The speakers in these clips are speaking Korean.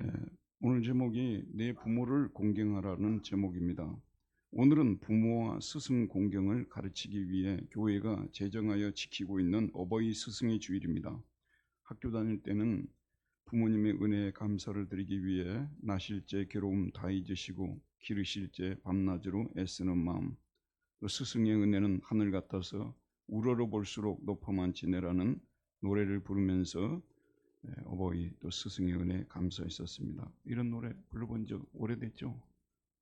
예, 오늘 제목이 내 부모를 공경하라는 제목입니다. 오늘은 부모와 스승 공경을 가르치기 위해 교회가 제정하여 지키고 있는 어버이 스승의 주일입니다. 학교 다닐 때는 부모님의 은혜에 감사를 드리기 위해 나실제 괴로움 다 잊으시고 기르실제 밤낮으로 애쓰는 마음, 또 스승의 은혜는 하늘 같아서 우러러 볼수록 높아만 지내라는 노래를 부르면서 어버이 또 스승의 은혜에 감사했었습니다. 이런 노래 불러본 적 오래됐죠?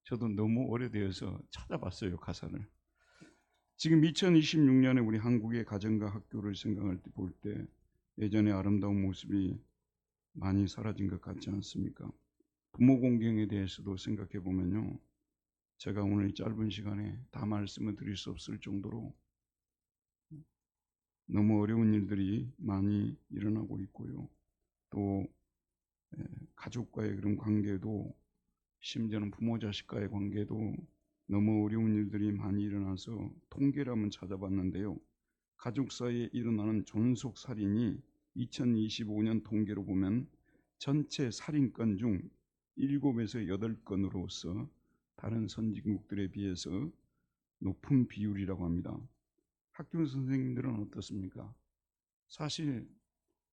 저도 너무 오래되어서 찾아봤어요, 가사를. 지금 2026년에 우리 한국의 가정과 학교를 생각할 때 볼 때 예전의 아름다운 모습이 많이 사라진 것 같지 않습니까? 부모 공경에 대해서도 생각해 보면요, 제가 오늘 이 짧은 시간에 다 말씀을 드릴 수 없을 정도로 너무 어려운 일들이 많이 일어나고 있고요. 또 가족과의 그런 관계도, 심지어는 부모 자식과의 관계도 너무 어려운 일들이 많이 일어나서 통계를 한번 찾아봤는데요. 가족 사이에 일어나는 존속 살인이 2025년 통계로 보면 전체 살인건 중 7에서 8건으로서 다른 선진국들에 비해서 높은 비율이라고 합니다. 학교 선생님들은 어떻습니까? 사실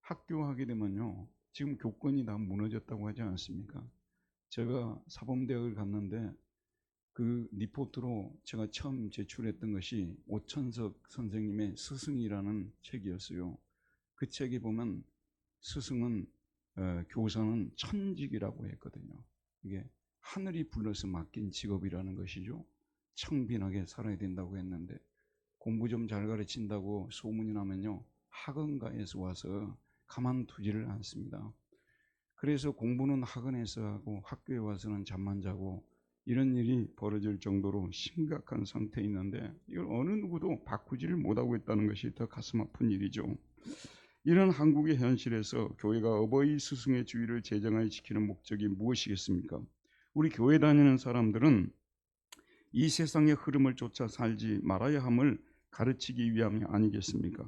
학교 하게 되면요, 지금 교권이 다 무너졌다고 하지 않습니까? 제가 사범대학을 갔는데 그 리포트로 제가 처음 제출했던 것이 오천석 선생님의 스승이라는 책이었어요. 그 책에 보면 스승은 교사는 천직이라고 했거든요. 이게 하늘이 불러서 맡긴 직업이라는 것이죠. 청빈하게 살아야 된다고 했는데 공부 좀 잘 가르친다고 소문이 나면요, 학원가에서 와서 가만두지를 않습니다. 그래서 공부는 학원에서 하고 학교에 와서는 잠만 자고 이런 일이 벌어질 정도로 심각한 상태에 있는데 이걸 어느 누구도 바꾸지를 못하고 있다는 것이 더 가슴 아픈 일이죠. 이런 한국의 현실에서 교회가 어버이 스승의 주의를 제정하여 지키는 목적이 무엇이겠습니까? 우리 교회 다니는 사람들은 이 세상의 흐름을 쫓아 살지 말아야 함을 가르치기 위함이 아니겠습니까?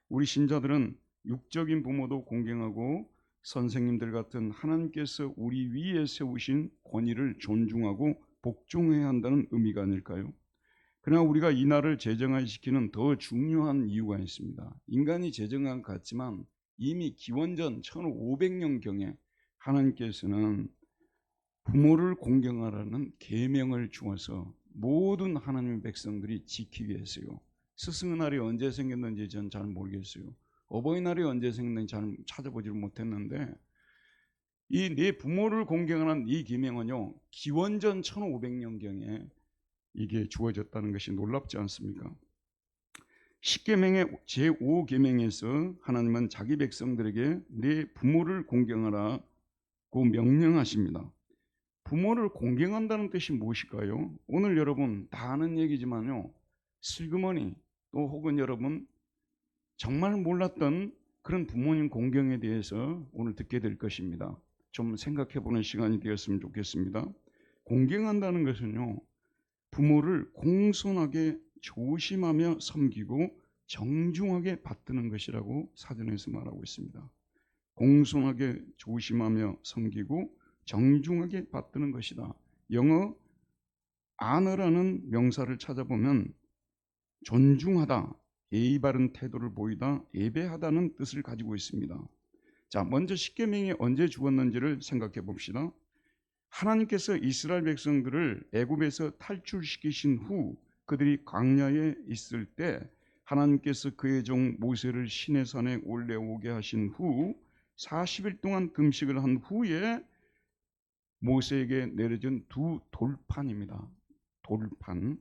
우리 신자들은 육적인 부모도 공경하고 선생님들 같은 하나님께서 우리 위에 세우신 권위를 존중하고 복종해야 한다는 의미가 아닐까요? 그러나 우리가 이 날을 제정하여 지키는 더 중요한 이유가 있습니다. 인간이 제정한 것 같지만 이미 기원전 1500년경에 하나님께서는 부모를 공경하라는 계명을 주어서 모든 하나님의 백성들이 지키게 했어요. 스승의 날이 언제 생겼는지 전 잘 모르겠어요. 어버이날이 언제 생겼는지 잘 찾아보지를 못했는데 이 내 부모를 공경하는 이 계명은요, 기원전 1500년경에 이게 주어졌다는 것이 놀랍지 않습니까? 십계명의 제5계명에서 하나님은 자기 백성들에게 내 부모를 공경하라고 명령하십니다. 부모를 공경한다는 뜻이 무엇일까요? 오늘 여러분 다 아는 얘기지만요, 슬그머니 또 혹은 여러분 정말 몰랐던 그런 부모님 공경에 대해서 오늘 듣게 될 것입니다. 좀 생각해보는 시간이 되었으면 좋겠습니다. 공경한다는 것은요, 부모를 공손하게 조심하며 섬기고 정중하게 받드는 것이라고 사전에서 말하고 있습니다. 공손하게 조심하며 섬기고 정중하게 받드는 것이다. 영어 honor라는 명사를 찾아보면 존중하다, 예의 바른 태도를 보이다, 예배하다는 뜻을 가지고 있습니다. 자, 먼저 십계명이 언제 주었는지를 생각해 봅시다. 하나님께서 이스라엘 백성들을 애굽에서 탈출시키신 후 그들이 광야에 있을 때 하나님께서 그의 종 모세를 시내산에 올라오게 하신 후 40일 동안 금식을 한 후에 모세에게 내려진 두 돌판입니다. 돌판.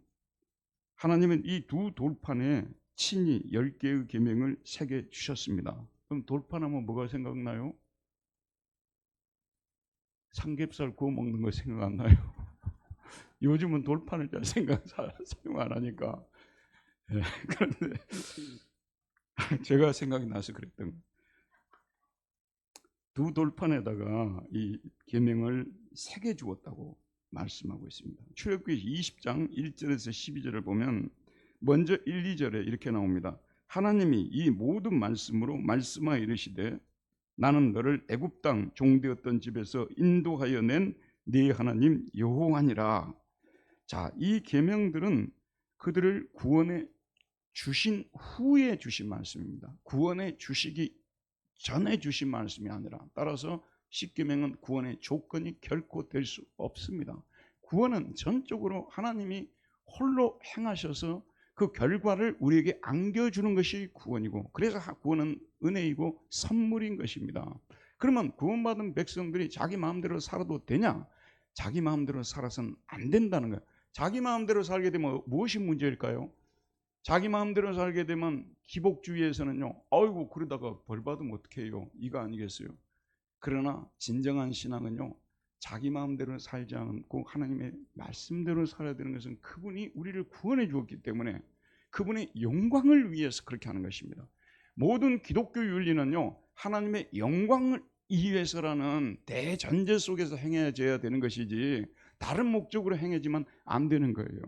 하나님은 이 두 돌판에 친히 10개의 계명을 새겨 주셨습니다. 그럼 돌판하면 뭐가 생각나요? 삼겹살 구워 먹는 거 생각 안 나요? 요즘은 돌판을 잘 사용 안 하니까. 예, 그런데 제가 생각이 나서 그랬던, 두 돌판에다가 이 계명을 새겨 주었다고 말씀하고 있습니다. 출애굽기 20장 1절에서 12절을 보면 먼저 1, 2절에 이렇게 나옵니다. 하나님이 이 모든 말씀으로 말씀하여 이르시되 나는 너를 애굽 땅 종되었던 집에서 인도하여 낸 네 하나님 여호와니라. 자, 이 계명들은 그들을 구원해 주신 후에 주신 말씀입니다. 구원해 주시기 전에 주신 말씀이 아니라, 따라서 십계명은 구원의 조건이 결코 될 수 없습니다. 구원은 전적으로 하나님이 홀로 행하셔서 그 결과를 우리에게 안겨주는 것이 구원이고, 그래서 구원은 은혜이고 선물인 것입니다. 그러면 구원받은 백성들이 자기 마음대로 살아도 되냐? 자기 마음대로 살아서는 안 된다는 거예요. 자기 마음대로 살게 되면 무엇이 문제일까요? 자기 마음대로 살게 되면 기복주의에서는요, 아이고 그러다가 벌 받으면 어떡해요, 이거 아니겠어요? 그러나 진정한 신앙은요, 자기 마음대로 살지 않고 하나님의 말씀대로 살아야 되는 것은 그분이 우리를 구원해 주었기 때문에 그분의 영광을 위해서 그렇게 하는 것입니다. 모든 기독교 윤리는요, 하나님의 영광을 위해서라는 대전제 속에서 행해져야 되는 것이지 다른 목적으로 행해지면 안 되는 거예요.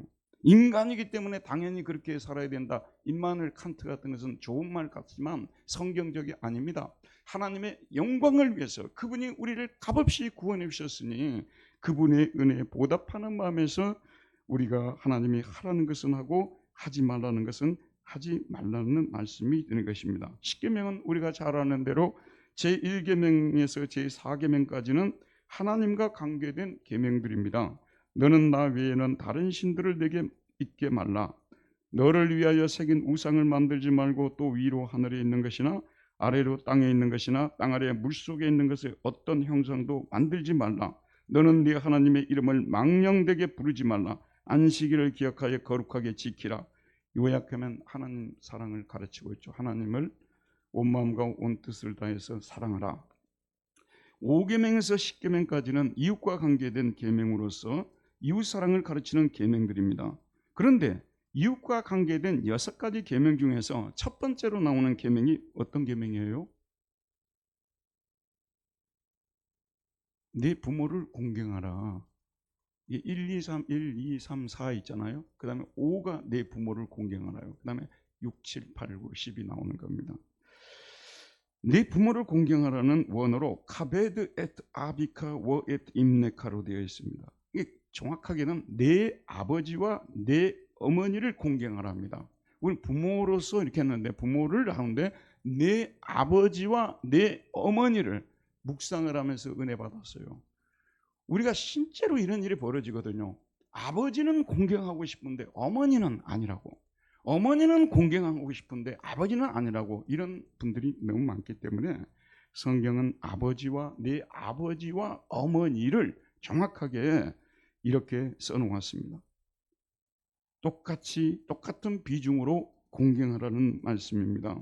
인간이기 때문에 당연히 그렇게 살아야 된다. 임마누엘 칸트 같은 것은 좋은 말 같지만 성경적이 아닙니다. 하나님의 영광을 위해서 그분이 우리를 값없이 구원해 주셨으니 그분의 은혜에 보답하는 마음에서 우리가 하나님이 하라는 것은 하고 하지 말라는 것은 하지 말라는 말씀이 되는 것입니다. 십계명은 우리가 잘 아는 대로 제1계명에서 제4계명까지는 하나님과 관계된 계명들입니다. 너는 나 외에는 다른 신들을 내게 잊게 말라. 너를 위하여 새긴 우상을 만들지 말고 또 위로 하늘에 있는 것이나 아래로 땅에 있는 것이나 땅 아래 물속에 있는 것을 어떤 형상도 만들지 말라. 너는 네 하나님의 이름을 망령되게 부르지 말라. 안식일을 기억하여 거룩하게 지키라. 요약하면 하나님 사랑을 가르치고 있죠. 하나님을 온 마음과 온 뜻을 다해서 사랑하라. 5계명에서 10계명까지는 이웃과 관계된 계명으로서 이웃사랑을 가르치는 계명들입니다. 그런데 이웃과 관계된 6가지 계명 중에서 첫 번째로 나오는 계명이 어떤 계명이에요? 네 부모를 공경하라. 1, 2, 3, 1, 2, 3, 4 있잖아요. 그 다음에 5가 내 부모를 공경하라요. 그 다음에 6, 7, 8, 9, 10이 나오는 겁니다. 네 부모를 공경하라는 원어로 카베드 엣 아비카 워 엣 임네카로 되어 있습니다. 이게 정확하게는 내 아버지와 내 어머니를 공경하랍니다. 우리 부모로서 이렇게 했는데, 부모를 하는데 내 아버지와 내 어머니를 묵상을 하면서 은혜 받았어요. 우리가 실제로 이런 일이 벌어지거든요. 아버지는 공경하고 싶은데 어머니는 아니라고, 어머니는 공경하고 싶은데 아버지는 아니라고, 이런 분들이 너무 많기 때문에 성경은 아버지와 내 아버지와 어머니를 정확하게 이렇게 써놓았습니다. 똑같은 비중으로 공경하라는 말씀입니다.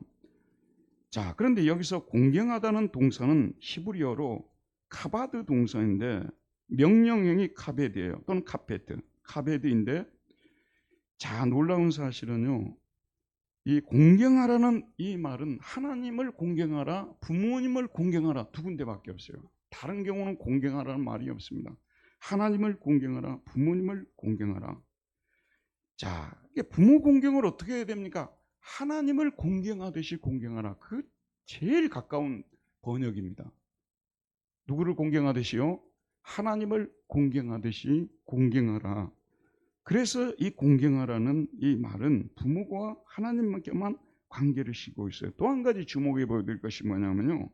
자, 그런데 여기서 공경하다는 동사는 히브리어로 카바드 동사인데 명령형이 카베드예요. 또는 카베드인데, 자, 놀라운 사실은요, 이 공경하라는 이 말은 하나님을 공경하라, 부모님을 공경하라 두 군데밖에 없어요. 다른 경우는 공경하라는 말이 없습니다. 하나님을 공경하라, 부모님을 공경하라. 자, 부모 공경을 어떻게 해야 됩니까? 하나님을 공경하듯이 공경하라. 그 제일 가까운 번역입니다. 누구를 공경하듯이요? 하나님을 공경하듯이 공경하라. 그래서 이 공경하라는 이 말은 부모와 하나님만께만 관계를 싣고 있어요. 또 한 가지 주목해 보여드릴 것이 뭐냐면요,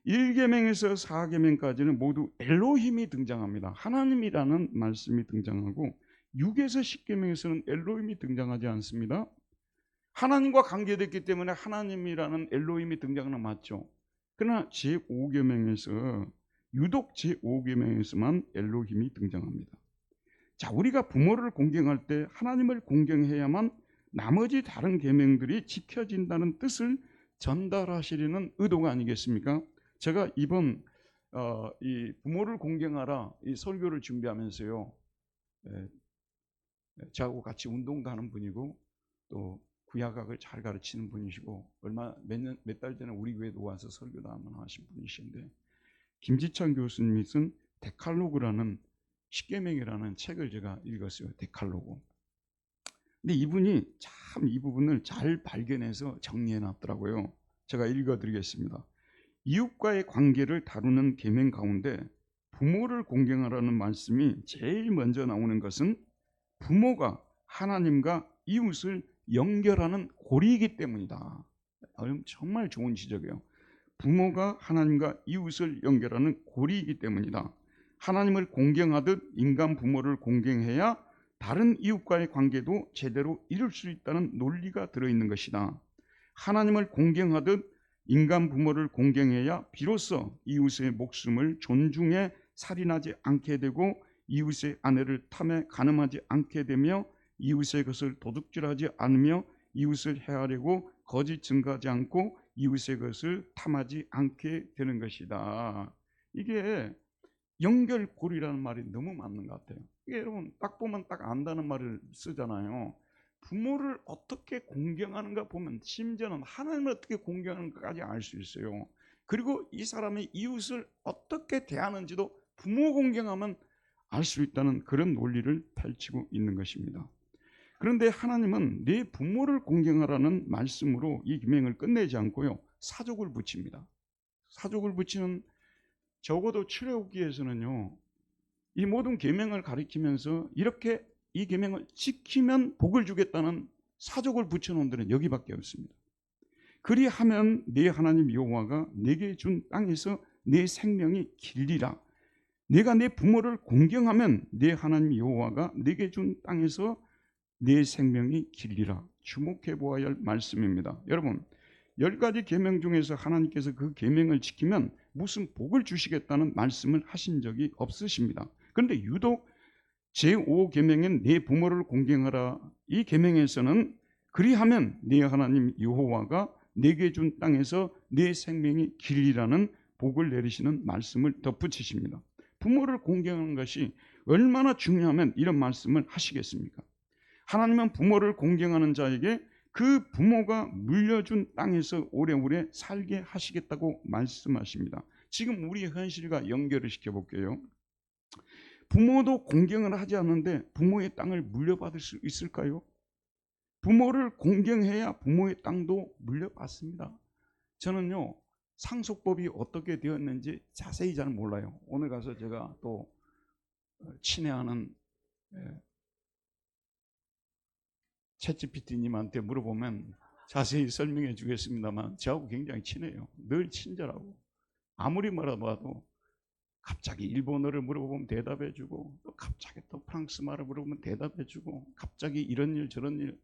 1계명에서 4계명까지는 모두 엘로힘이 등장합니다. 하나님이라는 말씀이 등장하고 6에서 10계명에서는 엘로힘이 등장하지 않습니다. 하나님과 관계됐기 때문에 하나님이라는 엘로힘이 등장하는 맞죠. 그러나 제5계명에서 유독 제5계명에서만 엘로힘이 등장합니다. 자, 우리가 부모를 공경할 때 하나님을 공경해야만 나머지 다른 계명들이 지켜진다는 뜻을 전달하시려는 의도가 아니겠습니까? 제가 이번 이 부모를 공경하라 이 설교를 준비하면서요, 저하고 같이 운동도 하는 분이고 또 구약학을 잘 가르치는 분이시고 몇 달 전에 우리 교회도 와서 설교도 한번 하신 분이신데, 김지찬 교수님이 쓴 데칼로그라는 십계명이라는 책을 제가 읽었어요. 데칼로그. 근데 이분이 참 이 부분을 잘 발견해서 정리해 놨더라고요. 제가 읽어드리겠습니다. 이웃과의 관계를 다루는 계명 가운데 부모를 공경하라는 말씀이 제일 먼저 나오는 것은 부모가 하나님과 이웃을 연결하는 고리이기 때문이다. 정말 좋은 지적이에요. 부모가 하나님과 이웃을 연결하는 고리이기 때문이다. 하나님을 공경하듯 인간 부모를 공경해야 다른 이웃과의 관계도 제대로 이룰 수 있다는 논리가 들어있는 것이다. 하나님을 공경하듯 인간 부모를 공경해야 비로소 이웃의 목숨을 존중해 살인하지 않게 되고 이웃의 아내를 탐해 간음하지 않게 되며 이웃의 것을 도둑질하지 않으며 이웃을 해하려고 거짓 증거하지 않고 이웃의 것을 탐하지 않게 되는 것이다. 이게 연결고리라는 말이 너무 맞는 것 같아요. 이게 여러분 딱 보면 딱 안다는 말을 쓰잖아요. 부모를 어떻게 공경하는가 보면 심지어는 하나님을 어떻게 공경하는가까지 알 수 있어요. 그리고 이 사람의 이웃을 어떻게 대하는지도 부모 공경하면 알 수 있다는 그런 논리를 펼치고 있는 것입니다. 그런데 하나님은 내 부모를 공경하라는 말씀으로 이 계명을 끝내지 않고요, 사족을 붙입니다. 사족을 붙이는, 적어도 출애굽기에서는요, 이 모든 계명을 가리키면서 이렇게 이 계명을 지키면 복을 주겠다는 사족을 붙여놓은 데는 여기밖에 없습니다. 그리하면 네 하나님 여호와가 내게 준 땅에서 내 생명이 길리라. 내가 내 부모를 공경하면 네 하나님 여호와가 내게 준 땅에서 내 생명이 길리라. 주목해 보아야 할 말씀입니다. 여러분, 10가지 계명 중에서 하나님께서 그 계명을 지키면 무슨 복을 주시겠다는 말씀을 하신 적이 없으십니다. 그런데 유독 제5계명인 네 부모를 공경하라, 이 계명에서는 그리하면 네 하나님 여호와가 내게 준 땅에서 내 생명이 길리라는 복을 내리시는 말씀을 덧붙이십니다. 부모를 공경하는 것이 얼마나 중요하면 이런 말씀을 하시겠습니까? 하나님은 부모를 공경하는 자에게 그 부모가 물려준 땅에서 오래오래 살게 하시겠다고 말씀하십니다. 지금 우리의 현실과 연결을 시켜볼게요. 부모도 공경을 하지 않는데 부모의 땅을 물려받을 수 있을까요? 부모를 공경해야 부모의 땅도 물려받습니다. 저는요, 상속법이 어떻게 되었는지 자세히 잘 몰라요. 오늘 가서 제가 또 친애하는 챗GPT님한테 물어보면 자세히 설명해 주겠습니다만 저하고 굉장히 친해요. 늘 친절하고 아무리 말해봐도 갑자기 일본어를 물어보면 대답해주고 또 갑자기 또 프랑스 말을 물어보면 대답해주고 갑자기 이런 일 저런 일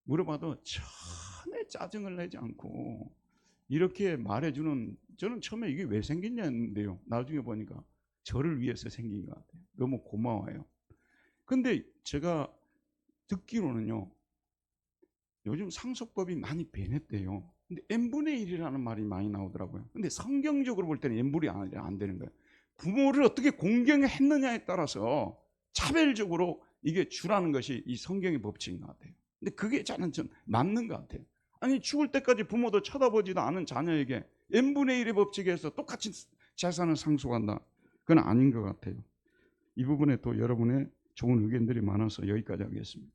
물어봐도 전혀 짜증을 내지 않고 이렇게 말해주는, 저는 처음에 이게 왜 생겼냐 했는데요, 나중에 보니까 저를 위해서 생긴 것 같아요. 너무 고마워요. 근데 제가 듣기로는요, 요즘 상속법이 많이 변했대요. 근데 n분의 1이라는 말이 많이 나오더라고요. 근데 성경적으로 볼 때는 n분이 안 되는 거예요. 부모를 어떻게 공경했느냐에 따라서 차별적으로 이게 주라는 것이 이 성경의 법칙인 것 같아요. 근데 그게 저는 좀 맞는 것 같아요. 아니, 죽을 때까지 부모도 쳐다보지도 않은 자녀에게 n분의 1의 법칙에서 똑같이 재산을 상속한다, 그건 아닌 것 같아요. 이 부분에 또 여러분의 좋은 의견들이 많아서 여기까지 하겠습니다.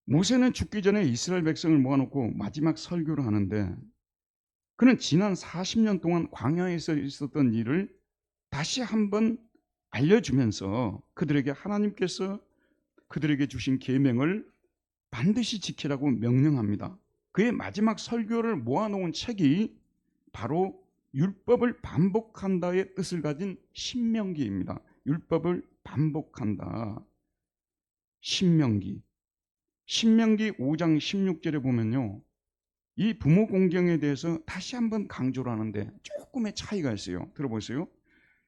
모세는 죽기 전에 이스라엘 백성을 모아놓고 마지막 설교를 하는데, 그는 지난 40년 동안 광야에서 있었던 일을 다시 한번 알려주면서 그들에게 하나님께서 그들에게 주신 계명을 반드시 지키라고 명령합니다. 그의 마지막 설교를 모아놓은 책이 바로 율법을 반복한다의 뜻을 가진 신명기입니다. 율법을 반복한다. 신명기 5장 16절에 보면요, 이 부모 공경에 대해서 다시 한번 강조를 하는데 조금의 차이가 있어요. 들어보세요.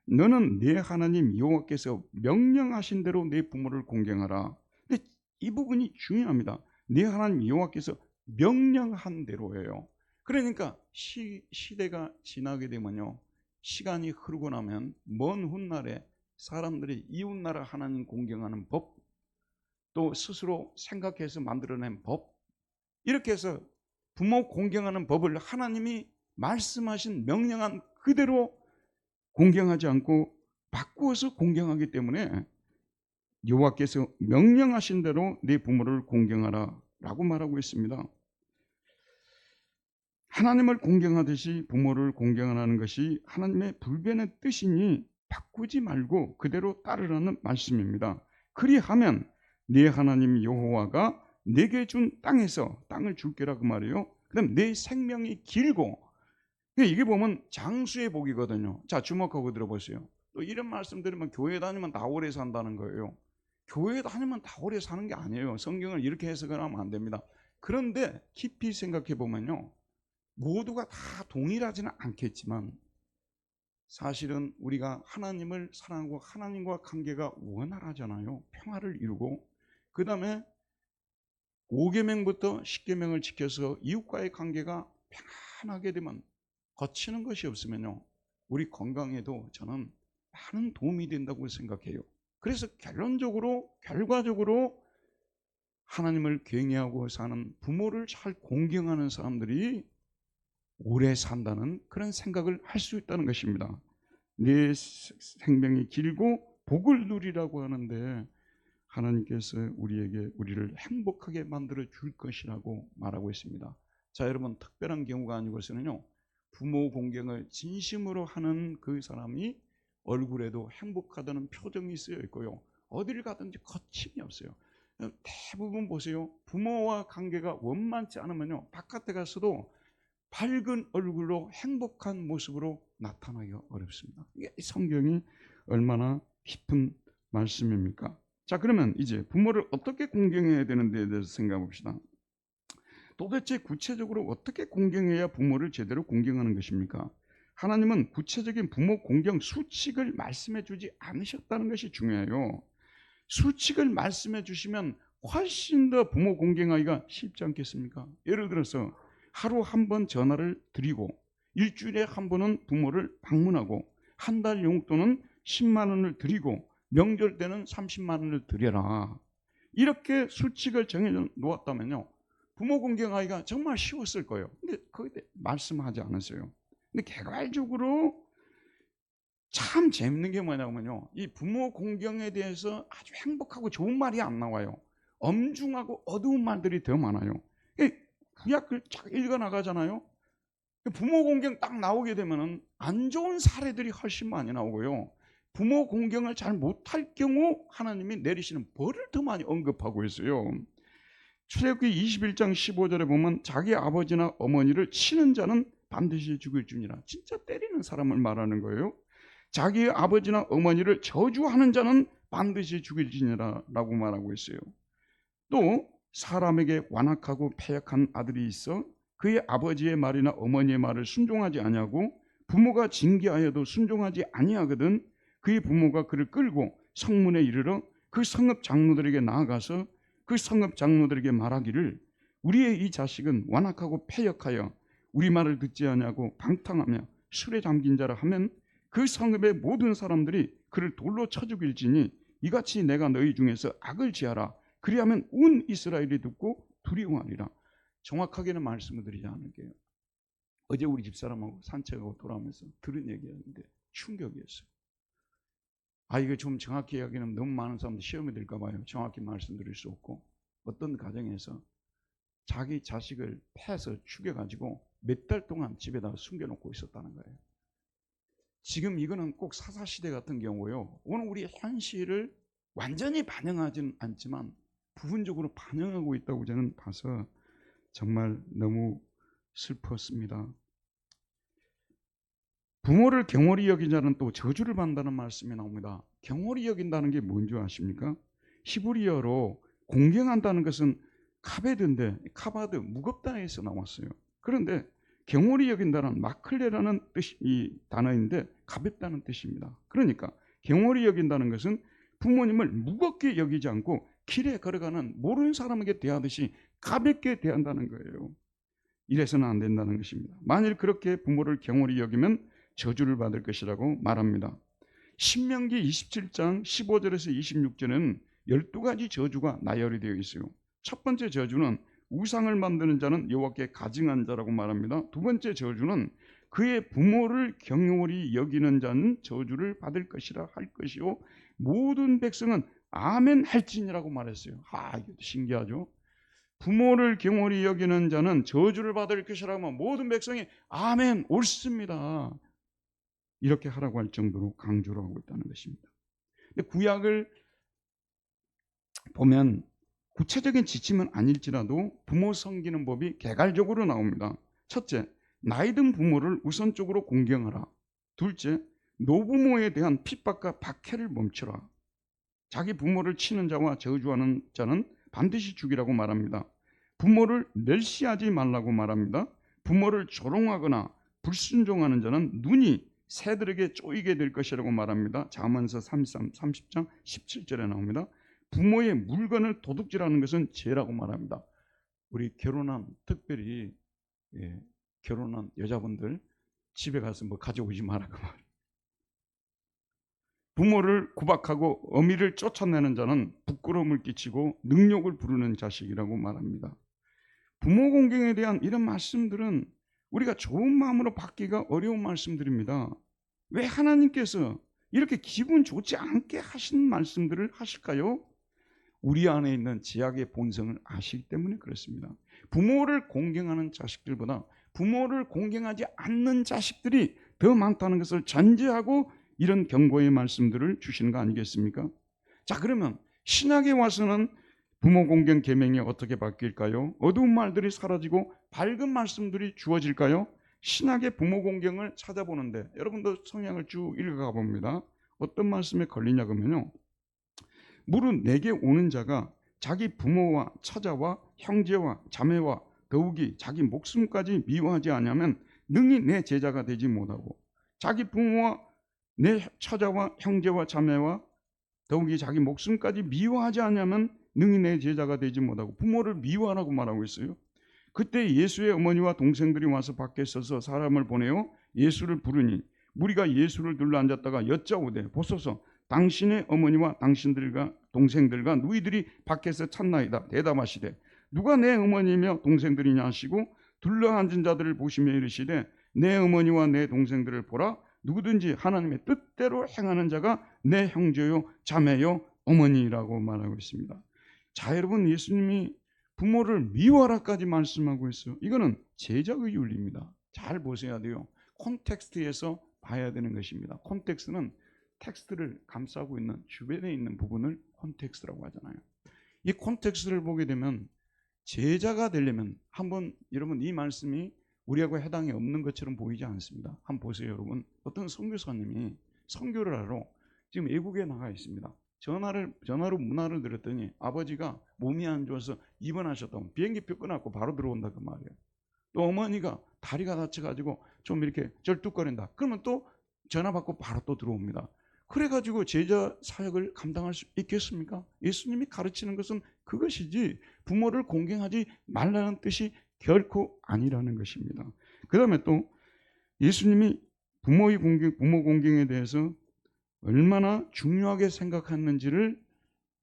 너는 네 하나님 여호와께서 명령하신 대로 네 부모를 공경하라. 근데 이 부분이 중요합니다. 네 하나님 여호와께서 명령한 대로예요. 그러니까 시대가 지나게 되면요, 시간이 흐르고 나면 먼 훗날에 사람들이 이웃나라 하나님 공경하는 법, 또 스스로 생각해서 만들어낸 법, 이렇게 해서 부모 공경하는 법을 하나님이 말씀하신 명령한 그대로 공경하지 않고 바꾸어서 공경하기 때문에 여호와께서 명령하신 대로 네 부모를 공경하라 라고 말하고 있습니다. 하나님을 공경하듯이 부모를 공경하는 것이 하나님의 불변의 뜻이니 바꾸지 말고 그대로 따르라는 말씀입니다. 그리하면 네 하나님 여호와가 내게 준 땅에서 땅을 줄게라 그 말이에요. 그다음 내 생명이 길고, 이게 보면 장수의 복이거든요. 자, 주목하고 들어보세요. 또 이런 말씀 드리면 교회 다니면 다 오래 산다는 거예요. 교회 다니면 다 오래 사는 게 아니에요. 성경을 이렇게 해석하면 안 됩니다. 그런데 깊이 생각해 보면요, 모두가 다 동일하지는 않겠지만 사실은 우리가 하나님을 사랑하고 하나님과 관계가 원활하잖아요. 평화를 이루고, 그 다음에 5계명부터 10계명을 지켜서 이웃과의 관계가 평안하게 되면, 거치는 것이 없으면요, 우리 건강에도 저는 많은 도움이 된다고 생각해요. 그래서 결과적으로 하나님을 경외하고 사는, 부모를 잘 공경하는 사람들이 오래 산다는 그런 생각을 할 수 있다는 것입니다. 내 생명이 길고 복을 누리라고 하는데 하나님께서 우리를 행복하게 만들어 줄 것이라고 말하고 있습니다. 자, 여러분, 특별한 경우가 아니고서는요, 부모 공경을 진심으로 하는 그 사람이 얼굴에도 행복하다는 표정이 쓰여 있고요, 어디를 가든지 거침이 없어요. 대부분 보세요, 부모와 관계가 원만치 않으면요, 바깥에 가서도 밝은 얼굴로 행복한 모습으로 나타나기가 어렵습니다. 이게 성경이 얼마나 깊은 말씀입니까? 자, 그러면 이제 부모를 어떻게 공경해야 되는지에 대해서 생각해 봅시다. 도대체 구체적으로 어떻게 공경해야 부모를 제대로 공경하는 것입니까? 하나님은 구체적인 부모 공경 수칙을 말씀해 주지 않으셨다는 것이 중요해요. 수칙을 말씀해 주시면 훨씬 더 부모 공경하기가 쉽지 않겠습니까? 예를 들어서 하루 한 번 전화를 드리고, 일주일에 한 번은 부모를 방문하고, 한 달 용돈은 10만 원을 드리고, 명절 때는 30만 원을 드려라. 이렇게 수칙을 정해 놓았다면요, 부모 공경하기가 정말 쉬웠을 거예요. 근데 거기에 말씀하지 않았어요. 근데 개괄적으로 참 재밌는 게 뭐냐면요, 이 부모 공경에 대해서 아주 행복하고 좋은 말이 안 나와요. 엄중하고 어두운 말들이 더 많아요. 구약을 쫙 읽어 나가잖아요. 부모 공경 딱 나오게 되면은 안 좋은 사례들이 훨씬 많이 나오고요, 부모 공경을 잘 못할 경우 하나님이 내리시는 벌을 더 많이 언급하고 있어요. 출애굽기 21장 15절에 보면 자기 아버지나 어머니를 치는 자는 반드시 죽을 줄이라. 진짜 때리는 사람을 말하는 거예요. 자기 아버지나 어머니를 저주하는 자는 반드시 죽일지니라 라고 말하고 있어요. 또 사람에게 완악하고 패역한 아들이 있어 그의 아버지의 말이나 어머니의 말을 순종하지 아니하고 부모가 징계하여도 순종하지 아니하거든 그의 부모가 그를 끌고 성문에 이르러 그 성읍 장로들에게 나아가서 그 성읍 장로들에게 말하기를 우리의 이 자식은 완악하고 패역하여 우리 말을 듣지 아니하고 방탕하며 술에 잠긴 자라 하면 그 성읍의 모든 사람들이 그를 돌로 쳐 죽일지니 이같이 내가 너희 중에서 악을 지하라. 그리하면 온 이스라엘이 듣고 두려워하리라. 정확하게는 말씀을 드리지 않을게요. 어제 우리 집사람하고 산책하고 돌아오면서 들은 얘기였는데 충격이었어요. 이거 좀 정확히 이야기하면 너무 많은 사람들 시험에 들까 봐요. 정확히 말씀드릴 수 없고, 어떤 가정에서 자기 자식을 패서 죽여가지고 몇 달 동안 집에다 숨겨놓고 있었다는 거예요. 지금 이거는 꼭 사사시대 같은 경우요, 오늘 우리 현실을 완전히 반영하지는 않지만 부분적으로 반영하고 있다고 저는 봐서 정말 너무 슬펐습니다. 부모를 경홀히 여긴 자는 또 저주를 받는다는 말씀이 나옵니다. 경홀히 여긴다는 게 뭔지 아십니까? 히브리어로 공경한다는 것은 카베드인데, 카바드, 무겁다에서 나왔어요. 그런데 경홀히 여긴다는 마클레라는 뜻이 이 단어인데 가볍다는 뜻입니다. 그러니까 경홀히 여긴다는 것은 부모님을 무겁게 여기지 않고 길에 걸어가는 모르는 사람에게 대하듯이 가볍게 대한다는 거예요. 이래서는 안 된다는 것입니다. 만일 그렇게 부모를 경홀히 여기면 저주를 받을 것이라고 말합니다. 신명기 27장 15절에서 26절에는 12가지 저주가 나열이 되어 있어요. 첫 번째 저주는 우상을 만드는 자는 여호와께 가증한 자라고 말합니다. 두 번째 저주는 그의 부모를 경홀히 여기는 자는 저주를 받을 것이라 할 것이요 모든 백성은 아멘 할지니라고 말했어요. 이것도 신기하죠. 부모를 경홀히 여기는 자는 저주를 받을 것이라고 모든 백성이 아멘 옳습니다. 이렇게 하라고 할 정도로 강조를 하고 있다는 것입니다. 근데 구약을 보면 구체적인 지침은 아닐지라도 부모 섬기는 법이 개괄적으로 나옵니다. 첫째, 나이든 부모를 우선적으로 공경하라. 둘째, 노부모에 대한 핍박과 박해를 멈추라. 자기 부모를 치는 자와 저주하는 자는 반드시 죽이라고 말합니다. 부모를 멸시하지 말라고 말합니다. 부모를 조롱하거나 불순종하는 자는 눈이 새들에게 쪼이게 될 것이라고 말합니다. 잠언서 30장 17절에 나옵니다. 부모의 물건을 도둑질하는 것은 죄라고 말합니다. 우리 결혼한 특별히 결혼한 여자분들 집에 가서 뭐 가져오지 말라고 말합니다. 부모를 구박하고 어미를 쫓아내는 자는 부끄러움을 끼치고 능욕을 부르는 자식이라고 말합니다. 부모 공경에 대한 이런 말씀들은 우리가 좋은 마음으로 받기가 어려운 말씀들입니다. 왜 하나님께서 이렇게 기분 좋지 않게 하신 말씀들을 하실까요? 우리 안에 있는 죄악의 본성을 아시기 때문에 그렇습니다. 부모를 공경하는 자식들보다 부모를 공경하지 않는 자식들이 더 많다는 것을 전제하고 이런 경고의 말씀들을 주시는 거 아니겠습니까? 자, 그러면 신약에 와서는 부모 공경 계명이 어떻게 바뀔까요? 어두운 말들이 사라지고 밝은 말씀들이 주어질까요? 신약의 부모 공경을 찾아보는데 여러분도 성경을 쭉 읽어가 봅니다. 어떤 말씀에 걸리냐 그러면요, 무릇 내게 오는 자가 자기 부모와 처자와 형제와 자매와 더욱이 자기 목숨까지 미워하지 않으면 능히 내 제자가 되지 못하고, 자기 부모와 내 처자와 형제와 자매와 더욱이 자기 목숨까지 미워하지 않으면 능히 내 제자가 되지 못하고, 부모를 미워하라고 말하고 있어요. 그때 예수의 어머니와 동생들이 와서 밖에 서서 사람을 보내어 예수를 부르니 무리가 예수를 둘러앉았다가 여짜오되 보소서 당신의 어머니와 당신들과 동생들과 누이들이 밖에서 찾나이다. 대답하시되 누가 내 어머니며 동생들이냐 하시고 둘러앉은 자들을 보시며 이르시되 내 어머니와 내 동생들을 보라. 누구든지 하나님의 뜻대로 행하는 자가 내 형제요 자매요 어머니라고 말하고 있습니다. 자, 여러분, 예수님이 부모를 미워하라까지 말씀하고 있어요. 이거는 제자의 윤리입니다. 잘 보셔야 돼요. 콘텍스트에서 봐야 되는 것입니다. 콘텍스트는 텍스트를 감싸고 있는 주변에 있는 부분을 콘텍스트라고 하잖아요. 이 콘텍스트를 보게 되면 제자가 되려면, 한번 여러분 이 말씀이 우리하고 해당이 없는 것처럼 보이지 않습니다. 한번 보세요. 여러분, 어떤 선교사님이 선교를 하러 지금 외국에 나가 있습니다. 전화로 문화를 들었더니 아버지가 몸이 안 좋아서 입원하셨다고, 비행기표 끊었고 바로 들어온다 그 말이에요. 또 어머니가 다리가 다쳐가지고 좀 이렇게 절뚝거린다. 그러면 또 전화 받고 바로 또 들어옵니다. 그래가지고 제자 사역을 감당할 수 있겠습니까? 예수님이 가르치는 것은 그것이지 부모를 공경하지 말라는 뜻이 결코 아니라는 것입니다. 그 다음에 또 예수님이 부모 공경에 대해서 얼마나 중요하게 생각했는지를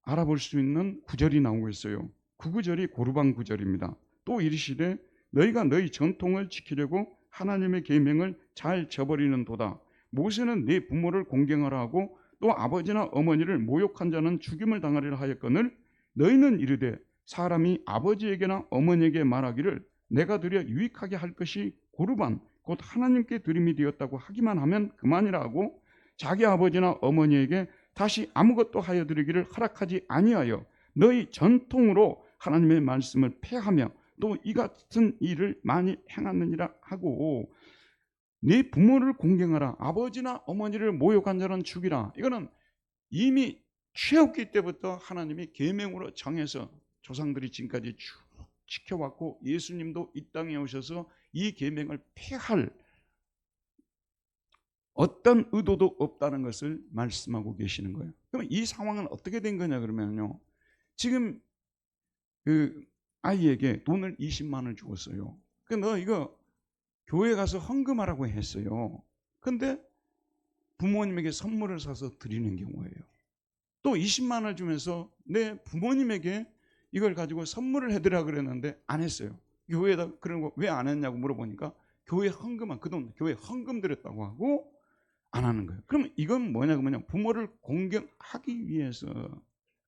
알아볼 수 있는 구절이 나오고 있어요. 그 구절이 고르방 구절입니다. 또 이르시되 너희가 너희 전통을 지키려고 하나님의 계명을 잘 저버리는 도다. 모세는 네 부모를 공경하라 하고 또 아버지나 어머니를 모욕한 자는 죽임을 당하리라 하였거늘 너희는 이르되 사람이 아버지에게나 어머니에게 말하기를 내가 드려 유익하게 할 것이 고르반 곧 하나님께 드림이 되었다고 하기만 하면 그만이라 하고 자기 아버지나 어머니에게 다시 아무것도 하여 드리기를 허락하지 아니하여 너희 전통으로 하나님의 말씀을 폐하며 또 이 같은 일을 많이 행하느니라 하고, 네 부모를 공경하라, 아버지나 어머니를 모욕한 자는 죽이라. 이거는 이미 최후기 때부터 하나님이 계명으로 정해서 조상들이 지금까지 쭉 지켜왔고 예수님도 이 땅에 오셔서 이 계명을 폐할 어떤 의도도 없다는 것을 말씀하고 계시는 거예요. 그럼 이 상황은 어떻게 된 거냐 그러면요, 지금 그 아이에게 돈을 20만 원을 주었어요. 너 이거 교회 가서 헌금하라고 했어요. 근데 부모님에게 선물을 사서 드리는 경우예요. 또 20만 원을 주면서 내 부모님에게 이걸 가지고 선물을 해드리라 그랬는데 안 했어요. 교회에다 그런 거 왜 안 했냐고 물어보니까 교회 헌금한 그 돈 교회 헌금 드렸다고 하고 안 하는 거예요. 그러면 이건 뭐냐 그러면 부모를 공경하기 위해서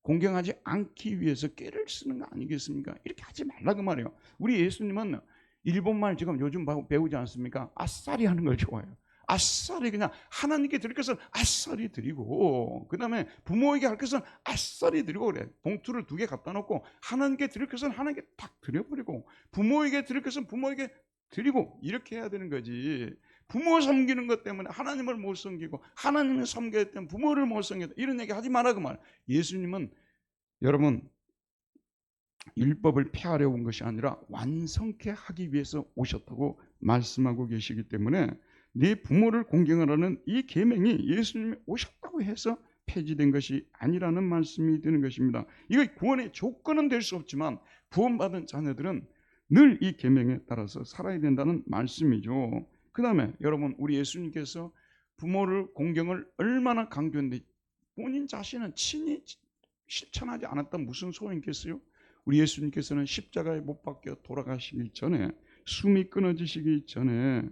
공경하지 않기 위해서 깨를 쓰는 거 아니겠습니까? 이렇게 하지 말라고 말이에요. 우리 예수님은 일본말 지금 요즘 배우지 않습니까? 아싸리 하는 걸 좋아해요. 아싸리 그냥 하나님께 드릴 것은 아싸리 드리고, 그 다음에 부모에게 할 것은 아싸리 드리고 그래. 봉투를 2개 갖다 놓고 하나님께 드릴 것은 하나님께 딱 드려버리고, 부모에게 드릴 것은 부모에게 드리고, 이렇게 해야 되는 거지. 부모 섬기는 것 때문에 하나님을 못 섬기고, 하나님을 섬겨야 때문에 부모를 못 섬기다, 이런 얘기 하지 말라고 말. 예수님은 여러분 율법을 폐하려 온 것이 아니라 완성케 하기 위해서 오셨다고 말씀하고 계시기 때문에 네 부모를 공경하라는 이 계명이 예수님이 오셨다고 해서 폐지된 것이 아니라는 말씀이 되는 것입니다. 이거 구원의 조건은 될 수 없지만 구원받은 자녀들은 늘 이 계명에 따라서 살아야 된다는 말씀이죠. 그 다음에 여러분, 우리 예수님께서 부모를 공경을 얼마나 강조했는데 본인 자신은 친히 실천하지 않았다면 무슨 소용이 있겠어요? 우리 예수님께서는 십자가에 못 박혀 돌아가시기 전에, 숨이 끊어지시기 전에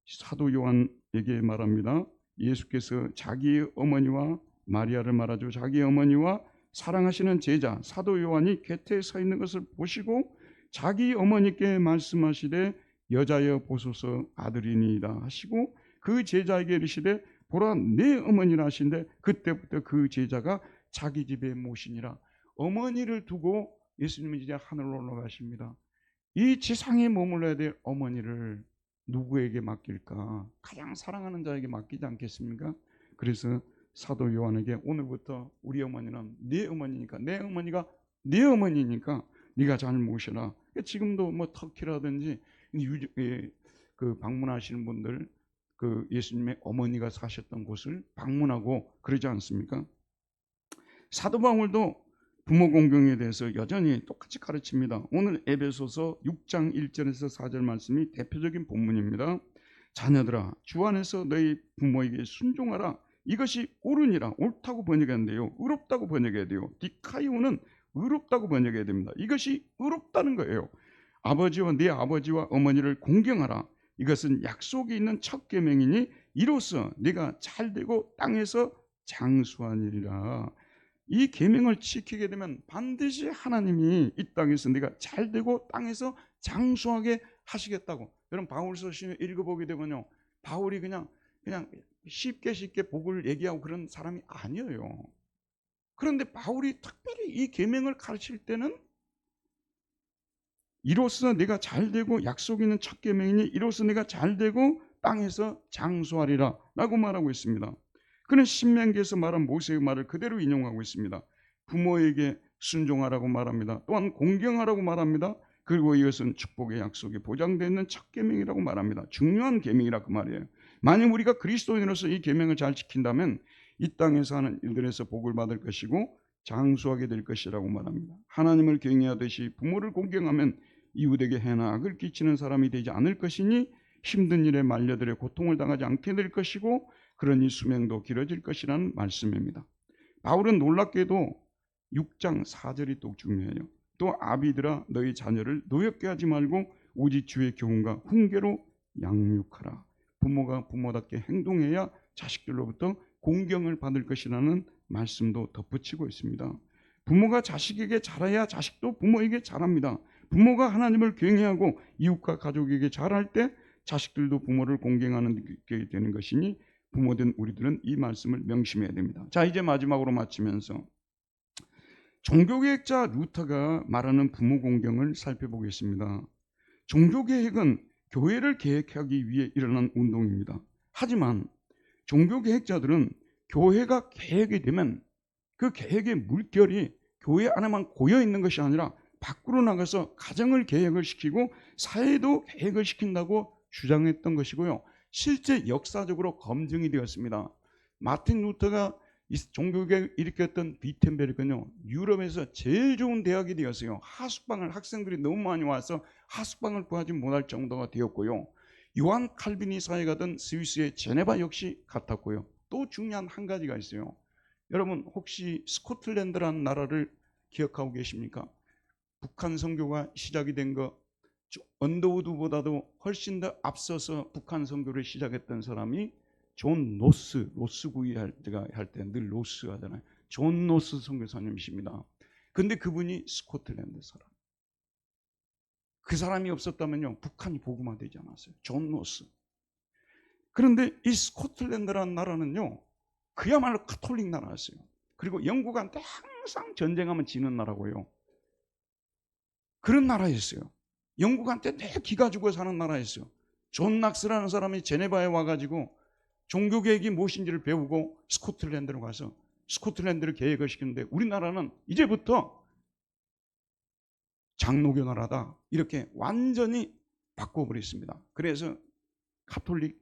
사도 요한에게 말합니다. 예수께서 자기의 어머니와 마리아를 말하죠. 자기의 어머니와 사랑하시는 제자 사도 요한이 곁에 서 있는 것을 보시고 자기 어머니께 말씀하시되 여자여 보소서 아들이니이다 하시고, 그 제자에게 이르시되 보라 내 어머니라 하신데, 그때부터 그 제자가 자기 집에 모시니라. 어머니를 두고 예수님은 이제 하늘로 올라가십니다. 이 지상에 머물러야 될 어머니를 누구에게 맡길까? 가장 사랑하는 자에게 맡기지 않겠습니까? 그래서 사도 요한에게 오늘부터 우리 어머니는 네 어머니니까, 내 어머니가 네 어머니니까 네가 잘 모셔라. 지금도 뭐 터키라든지 그 방문하시는 분들, 그 예수님의 어머니가 사셨던 곳을 방문하고 그러지 않습니까? 사도 바울도 부모 공경에 대해서 여전히 똑같이 가르칩니다. 오늘 에베소서 6장 1절에서 4절 말씀이 대표적인 본문입니다. 자녀들아 주 안에서 너희 부모에게 순종하라. 이것이 옳으니라. 옳다고 번역했는데요, 의롭다고 번역해야 돼요. 디카이오는 의롭다고 번역해야 됩니다. 이것이 의롭다는 거예요. 아버지와 네 아버지와 어머니를 공경하라. 이것은 약속이 있는 첫 계명이니 이로써 네가 잘되고 땅에서 장수하니라. 이 계명을 지키게 되면 반드시 하나님이 이 땅에서 네가 잘되고 땅에서 장수하게 하시겠다고. 여러분 바울서 읽어보게 되면요, 바울이 그냥 쉽게 복을 얘기하고 그런 사람이 아니에요. 그런데 바울이 특별히 이 계명을 가르칠 때는 이로써 내가 잘되고, 약속 있는 첫 계명이니 이로써 내가 잘되고 땅에서 장수하리라 라고 말하고 있습니다. 그는 신명기에서 말한 모세의 말을 그대로 인용하고 있습니다. 부모에게 순종하라고 말합니다. 또한 공경하라고 말합니다. 그리고 이것은 축복의 약속이 보장되어 있는 첫 계명이라고 말합니다. 중요한 계명이라 그 말이에요. 만약 우리가 그리스도인으로서 이 계명을 잘 지킨다면 이 땅에서 하는 일들에서 복을 받을 것이고 장수하게 될 것이라고 말합니다. 하나님을 경외하듯이 부모를 공경하면 이웃에게 해나 악을 끼치는 사람이 되지 않을 것이니 힘든 일에 말려들여 고통을 당하지 않게 될 것이고 그러니 수명도 길어질 것이라는 말씀입니다. 바울은 놀랍게도 6장 4절이 또 중요해요. 또 아비들아 너희 자녀를 노엽게 하지 말고 오직 주의 교훈과 훈계로 양육하라. 부모가 부모답게 행동해야 자식들로부터 공경을 받을 것이라는 말씀도 덧붙이고 있습니다. 부모가 자식에게 잘해야 자식도 부모에게 잘합니다. 부모가 하나님을 경외하고 이웃과 가족에게 잘할 때 자식들도 부모를 공경하는 게 되는 것이니 부모된 우리들은 이 말씀을 명심해야 됩니다. 자, 이제 마지막으로 마치면서 종교개혁자 루터가 말하는 부모 공경을 살펴보겠습니다. 종교개혁은 교회를 개혁하기 위해 일어난 운동입니다. 하지만 종교개혁자들은 교회가 개혁이 되면 그 개혁의 물결이 교회 안에만 고여있는 것이 아니라 밖으로 나가서 가정을 개혁을 시키고 사회도 개혁을 시킨다고 주장했던 것이고요. 실제 역사적으로 검증이 되었습니다. 마틴 루터가 이 종교개혁을 일으켰던 비텐베르크는요, 유럽에서 제일 좋은 대학이 되었어요. 하숙방을, 학생들이 너무 많이 와서 하숙방을 구하지 못할 정도가 되었고요. 요한 칼빈이 사역하던 스위스의 제네바 역시 같았고요. 또 중요한 한 가지가 있어요. 여러분 혹시 스코틀랜드라는 나라를 기억하고 계십니까? 북한 선교가 시작이 된 거, 언더우드보다도 훨씬 더 앞서서 북한 선교를 시작했던 사람이 존 로스 구이할 때가 할 때 늘 로스 하잖아요. 존 노스 선교사님이십니다. 근데 그분이 스코틀랜드 사람. 그 사람이 없었다면요, 북한이 복음화되지 않았어요. 존 노스. 그런데 이 스코틀랜드라는 나라는요, 그야말로 카톨릭 나라였어요. 그리고 영국한테 항상 전쟁하면 지는 나라고요. 그런 나라였어요. 영국한테 내 기가 죽어 사는 나라였어요. 존 낙스라는 사람이 제네바에 와가지고 종교개혁이 무엇인지를 배우고 스코틀랜드로 가서 스코틀랜드를 개혁을 시키는데, 우리나라는 이제부터 장로교 나라다 이렇게 완전히 바꿔버렸습니다. 그래서 카톨릭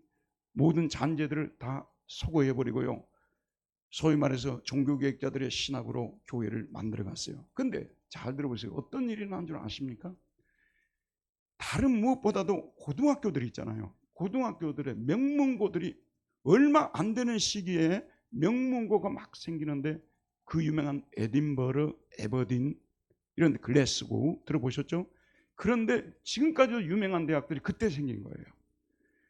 모든 잔재들을 다 소거해버리고요, 소위 말해서 종교개혁자들의 신학으로 교회를 만들어갔어요. 근데 잘 들어보세요. 어떤 일이 난 줄 아십니까? 다른 무엇보다도 고등학교들 있잖아요. 고등학교들의 명문고들이 얼마 안 되는 시기에 명문고가 막 생기는데, 그 유명한 에딘버러, 에버딘, 이런 글래스고 들어보셨죠? 그런데 지금까지도 유명한 대학들이 그때 생긴 거예요.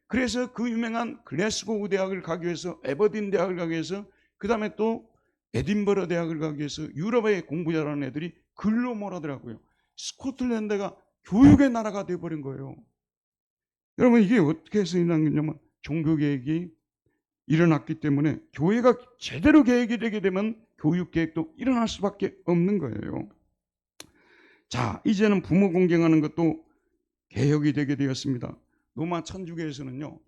그래서 그 유명한 글래스고 대학을 가기 위해서, 에버딘 대학을 가기 위해서, 그 다음에 또 에딘버러 대학을 가기 위해서 유럽에 공부 잘하는 애들이 글로 몰아더라고요. 스코틀랜드가 교육의 나라가 되어버린 거예요. 여러분, 이게 어떻게 해서 일어났냐면 종교개혁이 일어났기 때문에, 교회가 제대로 개혁이 되게 되면 교육개혁도 일어날 수밖에 없는 거예요. 자, 이제는 부모 공경하는 것도 개혁이 되게 되었습니다. 로마 천주교에서는요,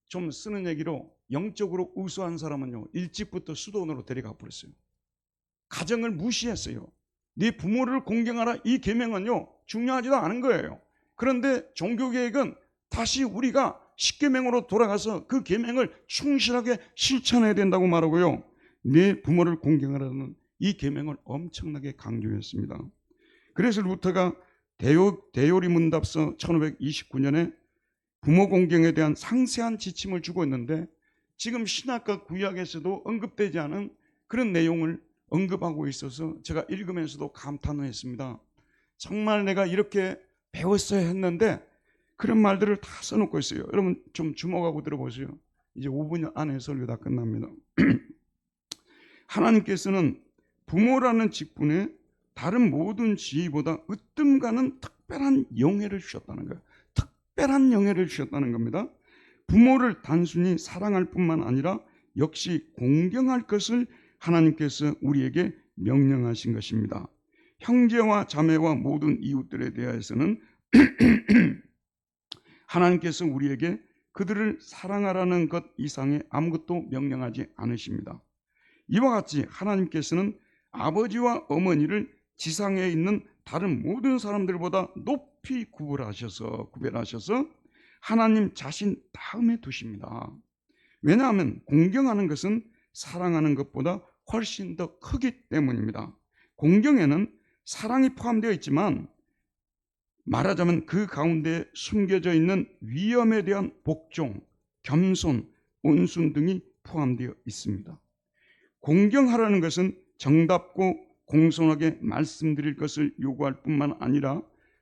좀 쓰는 얘기로 영적으로 우수한 사람은요, 일찍부터 수도원으로 데려가 버렸어요. 가정을 무시했어요. 네 부모를 공경하라, 이 계명은요 중요하지도 않은 거예요. 그런데 종교개혁은 다시 우리가 십계명으로 돌아가서 그 계명을 충실하게 실천해야 된다고 말하고요, 네 부모를 공경하라는 이 계명을 엄청나게 강조했습니다. 그래서 루터가 대요리 문답서 1529년에 부모 공경에 대한 상세한 지침을 주고 있는데, 지금 신학과 구약에서도 언급되지 않은 그런 내용을 언급하고 있어서 제가 읽으면서도 감탄을 했습니다. 정말 내가 이렇게 배웠어야 했는데 그런 말들을 다 써놓고 있어요. 여러분 좀 주목하고 들어보세요. 이제 5분 안에 설교 다 끝납니다. 하나님께서는 부모라는 직분에 다른 모든 지위보다 으뜸가는 특별한 영예를 주셨다는 거예요. 특별한 영예를 주셨다는 겁니다. 부모를 단순히 사랑할 뿐만 아니라 역시 공경할 것을 하나님께서 우리에게 명령하신 것입니다. 형제와 자매와 모든 이웃들에 대해서는 하나님께서 우리에게 그들을 사랑하라는 것 이상의 아무것도 명령하지 않으십니다. 이와 같이 하나님께서는 아버지와 어머니를 지상에 있는 다른 모든 사람들보다 높이 구별하셔서 하나님 자신 다음에 두십니다. 왜냐하면 공경하는 것은 사랑하는 것보다 훨씬 더 크기 때문입니다. 공경에는 사랑이 포함되어 있지만, 말하자면 그 가운데 숨겨져 있는 위험에 대한 복종, 겸손, 온순 등이 포함되어 있습니다. 공경하라는 것은 정답고 공손하게 말씀드릴 것을 요구할 뿐만 아니라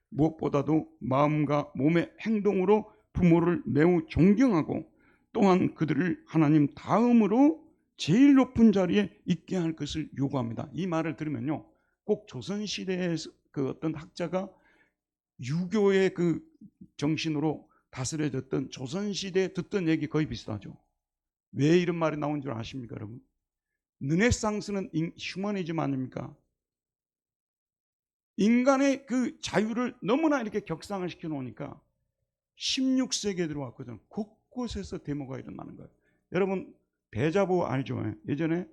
무엇보다도 마음과 몸의 행동으로 부모를 매우 존경하고, 또한 그들을 하나님 다음으로 제일 높은 자리에 있게 할 것을 요구합니다. 이 말을 들으면요, 꼭 조선시대의 그 어떤 학자가 유교의 그 정신으로 다스려졌던 조선시대에 듣던 얘기 거의 비슷하죠. 왜 이런 말이 나온 줄 아십니까, 여러분? 르네상스는 휴머니즘 아닙니까? 인간의 그 자유를 너무나 이렇게 격상을 시켜 놓으니까 16세기에 들어왔거든요. 곳곳에서 데모가 일어나는 거예요. 여러분 대자보 알죠? 예전에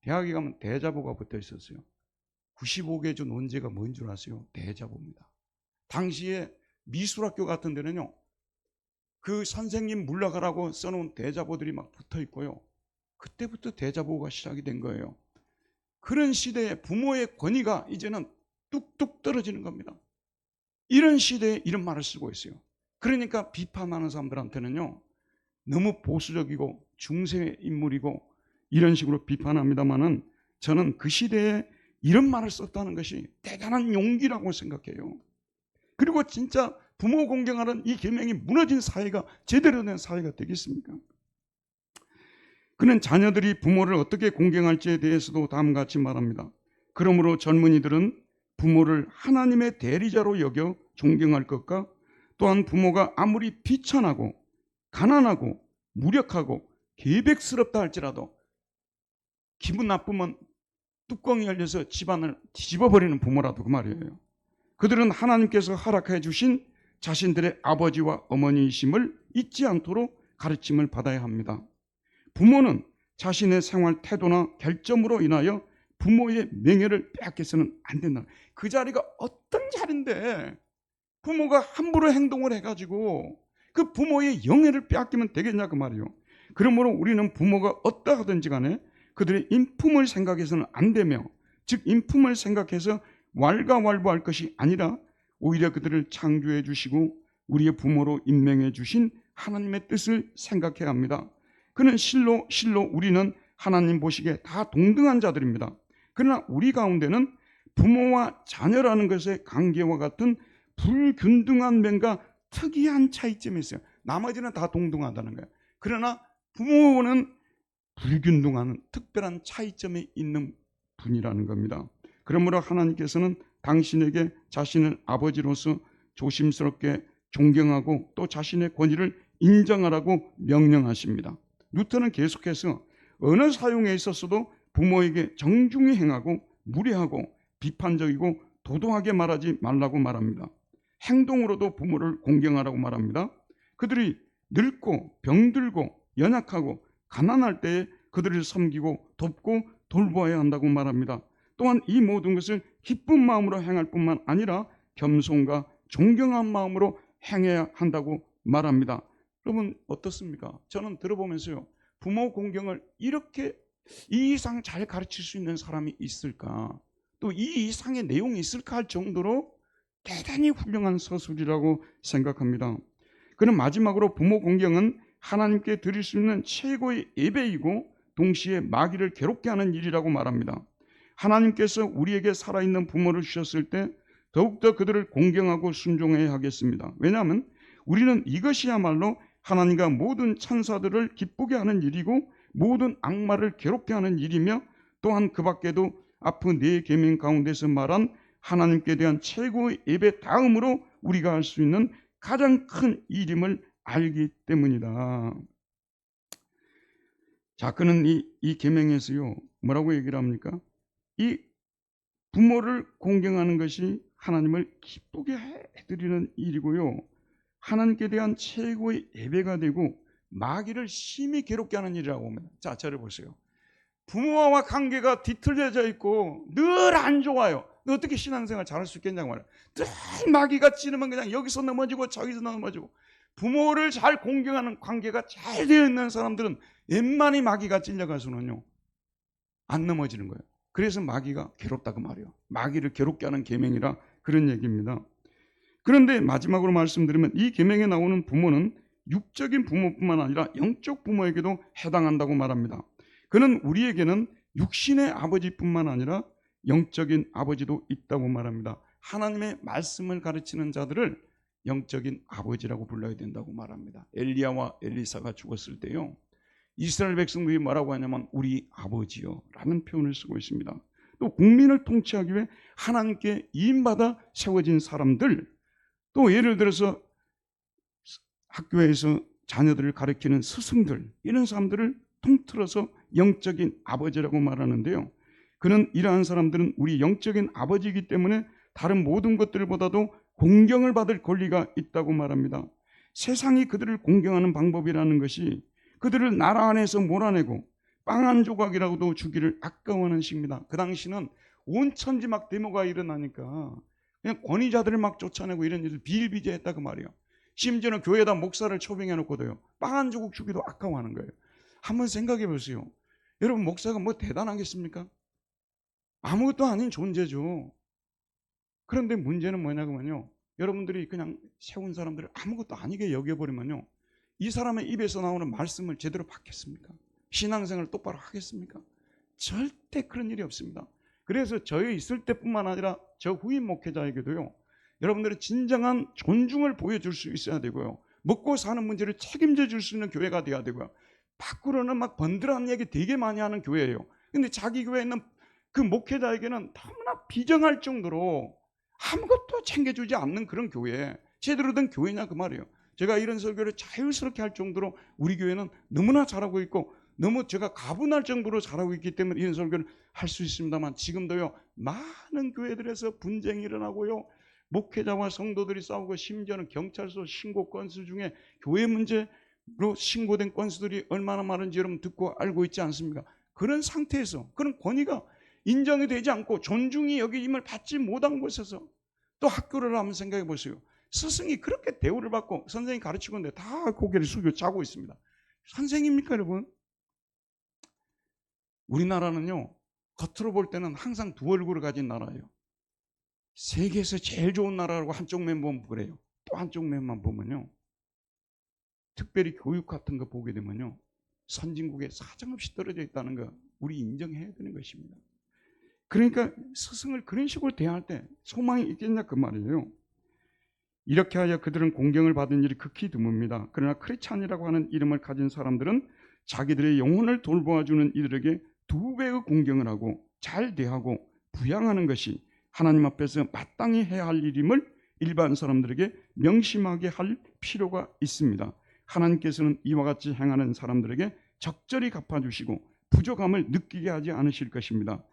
대학에 가면 대자보가 붙어 있었어요. 95개조 논제가 뭔 줄 아세요? 대자보입니다. 당시에 미술학교 같은 데는요, 그 선생님 물러가라고 써놓은 대자보들이 막 붙어 있고요. 그때부터 대자보가 시작이 된 거예요. 그런 시대에 부모의 권위가 이제는 뚝뚝 떨어지는 겁니다. 이런 시대에 이런 말을 쓰고 있어요. 그러니까 비판하는 사람들한테는요, 너무 보수적이고 중세의 인물이고 이런 식으로 비판합니다만은, 저는 그 시대에 이런 말을 썼다는 것이 대단한 용기라고 생각해요. 그리고 진짜 부모 공경하는 이 계명이 무너진 사회가 제대로 된 사회가 되겠습니까? 그는 자녀들이 부모를 어떻게 공경할지에 대해서도 다음과 같이 말합니다. 그러므로 젊은이들은 부모를 하나님의 대리자로 여겨 존경할 것과 또한 부모가 아무리 비천하고 가난하고 무력하고 계획스럽다 할지라도 기분 나쁘면 뚜껑이 열려서 집안을 뒤집어버리는 부모라도 그 말이에요. 그들은 하나님께서 허락해 주신 자신들의 아버지와 어머니이심을 잊지 않도록 가르침을 받아야 합니다. 부모는 자신의 생활 태도나 결점으로 인하여 부모의 명예를 빼앗겨서는 안 된다. 그 자리가 어떤 자리인데 부모가 함부로 행동을 해가지고 그 부모의 영예를 빼앗기면 되겠냐 그 말이에요. 그러므로 우리는 부모가 어떠하든지 간에 그들의 인품을 생각해서는 안 되며, 즉 인품을 생각해서 왈가왈부할 것이 아니라 오히려 그들을 창조해 주시고 우리의 부모로 임명해 주신 하나님의 뜻을 생각해야 합니다. 그는 실로 우리는 하나님 보시기에 다 동등한 자들입니다. 그러나 우리 가운데는 부모와 자녀라는 것의 관계와 같은 불균등한 면과 특이한 차이점이 있어요. 나머지는 다 동등하다는 거예요. 그러나 부모는 불균등한 특별한 차이점이 있는 분이라는 겁니다. 그러므로 하나님께서는 당신에게 자신의 아버지로서 조심스럽게 존경하고 또 자신의 권위를 인정하라고 명령하십니다. 루터는 계속해서 어느 사용에 있어서도 부모에게 정중히 행하고 무례하고 비판적이고 도도하게 말하지 말라고 말합니다. 행동으로도 부모를 공경하라고 말합니다. 그들이 늙고 병들고 연약하고 가난할 때에 그들을 섬기고 돕고 돌보아야 한다고 말합니다. 또한 이 모든 것을 기쁜 마음으로 행할 뿐만 아니라 겸손과 존경한 마음으로 행해야 한다고 말합니다. 여러분 어떻습니까? 저는 들어보면서요, 부모 공경을 이렇게 이 이상 잘 가르칠 수 있는 사람이 있을까? 또 이 이상의 내용이 있을까 할 정도로 대단히 훌륭한 서술이라고 생각합니다. 그는 마지막으로 부모 공경은 하나님께 드릴 수 있는 최고의 예배이고 동시에 마귀를 괴롭게 하는 일이라고 말합니다. 하나님께서 우리에게 살아있는 부모를 주셨을 때 더욱더 그들을 공경하고 순종해야 하겠습니다. 왜냐하면 우리는 이것이야말로 하나님과 모든 천사들을 기쁘게 하는 일이고 모든 악마를 괴롭게 하는 일이며, 또한 그 밖에도 앞의 네 계명 가운데서 말한 하나님께 대한 최고의 예배 다음으로 우리가 할 수 있는 가장 큰 일임을 알기 때문이다. 자, 그는 이 계명에서요 뭐라고 얘기를 합니까? 이 부모를 공경하는 것이 하나님을 기쁘게 해드리는 일이고요, 하나님께 대한 최고의 예배가 되고 마귀를 심히 괴롭게 하는 일이라고 합니다. 자, 저를 보세요. 부모와 관계가 뒤틀려져 있고 늘 안 좋아요. 너 어떻게 신앙생활 잘할 수 있겠냐고 말이야. 늘 마귀가 찌르면 그냥 여기서 넘어지고 저기서 넘어지고. 부모를 잘 공경하는 관계가 잘 되어 있는 사람들은 웬만히 마귀가 찔려가서는요 안 넘어지는 거예요. 그래서 마귀가 괴롭다 그 말이에요. 마귀를 괴롭게 하는 계명이라 그런 얘기입니다. 그런데 마지막으로 말씀드리면 이 계명에 나오는 부모는 육적인 부모뿐만 아니라 영적 부모에게도 해당한다고 말합니다. 그는 우리에게는 육신의 아버지뿐만 아니라 영적인 아버지도 있다고 말합니다. 하나님의 말씀을 가르치는 자들을 영적인 아버지라고 불러야 된다고 말합니다. 엘리야와 엘리사가 죽었을 때요, 이스라엘 백성들이 뭐라고 하냐면 우리 아버지요 라는 표현을 쓰고 있습니다. 또 국민을 통치하기 위해 하나님께 이임받아 세워진 사람들, 또 예를 들어서 학교에서 자녀들을 가르치는 스승들, 이런 사람들을 통틀어서 영적인 아버지라고 말하는데요, 그는 이러한 사람들은 우리 영적인 아버지이기 때문에 다른 모든 것들보다도 공경을 받을 권리가 있다고 말합니다. 세상이 그들을 공경하는 방법이라는 것이 그들을 나라 안에서 몰아내고 빵 한 조각이라고도 주기를 아까워하는 식입니다. 그 당시는 온 천지 막 데모가 일어나니까 그냥 권위자들을 막 쫓아내고 이런 일을 비일비재했다 그 말이에요. 심지어는 교회에다 목사를 초빙해 놓고도요 빵 한 조각 주기도 아까워하는 거예요. 한번 생각해 보세요. 여러분, 목사가 뭐 대단하겠습니까? 아무것도 아닌 존재죠. 그런데 문제는 뭐냐면요, 여러분들이 그냥 세운 사람들을 아무것도 아니게 여겨버리면요, 이 사람의 입에서 나오는 말씀을 제대로 받겠습니까? 신앙생활을 똑바로 하겠습니까? 절대 그런 일이 없습니다. 그래서 저희 있을 때뿐만 아니라 저 후임 목회자에게도요, 여러분들이 진정한 존중을 보여줄 수 있어야 되고요, 먹고 사는 문제를 책임져 줄 수 있는 교회가 돼야 되고요, 밖으로는 막 번들한 얘기 되게 많이 하는 교회예요. 근데 자기 교회에 있는 그 목회자에게는 너무나 비정할 정도로 아무것도 챙겨주지 않는 그런 교회, 제대로 된 교회냐 그 말이에요. 제가 이런 설교를 자유스럽게 할 정도로 우리 교회는 너무나 잘하고 있고 너무 제가 가분할 정도로 잘하고 있기 때문에 이런 설교를 할 수 있습니다만, 지금도요 많은 교회들에서 분쟁이 일어나고요, 목회자와 성도들이 싸우고, 심지어는 경찰서 신고 건수 중에 교회 문제로 신고된 건수들이 얼마나 많은지 여러분 듣고 알고 있지 않습니까? 그런 상태에서, 그런 권위가 인정이 되지 않고 존중이 여김을 받지 못한 곳에서 또 학교를 한번 생각해 보세요. 스승이 그렇게 대우를 받고 선생님이 가르치고 있는데 다 고개를 숙여 자고 있습니다. 선생입니까 여러분? 우리나라는요 겉으로 볼 때는 항상 두 얼굴을 가진 나라예요. 세계에서 제일 좋은 나라라고 한쪽面보면 그래요. 또 한쪽 면만 보면요, 특별히 교육 같은 거 보게 되면요, 선진국에 사정없이 떨어져 있다는 거 우리 인정해야 되는 것입니다. 그러니까 스승을 그런 식으로 대할 때 소망이 있겠냐 그 말이에요. 이렇게 하여 그들은 공경을 받은 일이 극히 드뭅니다. 그러나 크리스찬이라고 하는 이름을 가진 사람들은 자기들의 영혼을 돌보아주는 이들에게 두 배의 공경을 하고 잘 대하고 부양하는 것이 하나님 앞에서 마땅히 해야 할 일임을 일반 사람들에게 명심하게 할 필요가 있습니다. 하나님께서는 이와 같이 행하는 사람들에게 적절히 갚아주시고 부족함을 느끼게 하지 않으실 것입니다.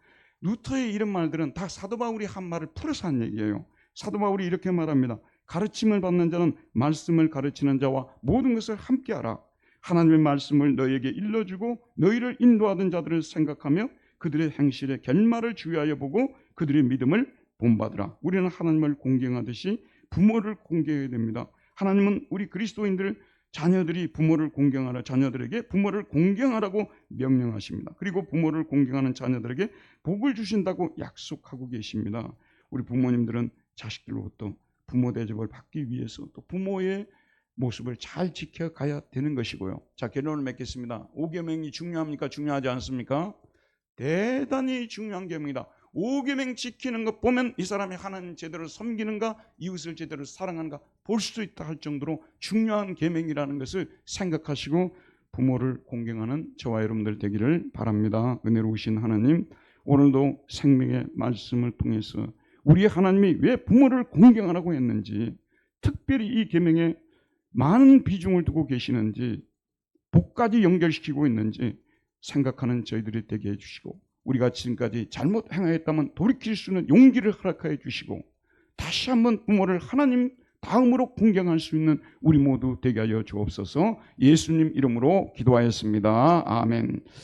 루터의 이런 말들은 다 사도 바울이 한 말을 풀어서 한 얘기예요. 사도 바울이 이렇게 말합니다. 가르침을 받는 자는 말씀을 가르치는 자와 모든 것을 함께하라. 하나님의 말씀을 너희에게 일러주고 너희를 인도하던 자들을 생각하며 그들의 행실의 결말을 주의하여 보고 그들의 믿음을 본받으라. 우리는 하나님을 공경하듯이 부모를 공경해야 됩니다. 하나님은 우리 그리스도인들 자녀들이 부모를 공경하라, 자녀들에게 부모를 공경하라고 명령하십니다. 그리고 부모를 공경하는 자녀들에게 복을 주신다고 약속하고 계십니다. 우리 부모님들은 자식들로부터 부모 대접을 받기 위해서 또 부모의 모습을 잘 지켜가야 되는 것이고요. 자, 결론을 맺겠습니다. 5계명이 중요합니까? 중요하지 않습니까? 대단히 중요한 계명이다. 5계명 지키는 것 보면 이 사람이 하나님 제대로 섬기는가, 이웃을 제대로 사랑하는가 볼 수 있다 할 정도로 중요한 계명이라는 것을 생각하시고 부모를 공경하는 저와 여러분들 되기를 바랍니다. 은혜로우신 하나님, 오늘도 생명의 말씀을 통해서 우리 하나님이 왜 부모를 공경하라고 했는지, 특별히 이 계명에 많은 비중을 두고 계시는지, 복까지 연결시키고 있는지 생각하는 저희들이 되게 해주시고, 우리가 지금까지 잘못 행하였다면 돌이킬 수 있는 용기를 허락하여 주시고, 다시 한번 부모를 하나님 다음으로 공경할 수 있는 우리 모두 되게 하여 주옵소서. 예수님 이름으로 기도하였습니다. 아멘.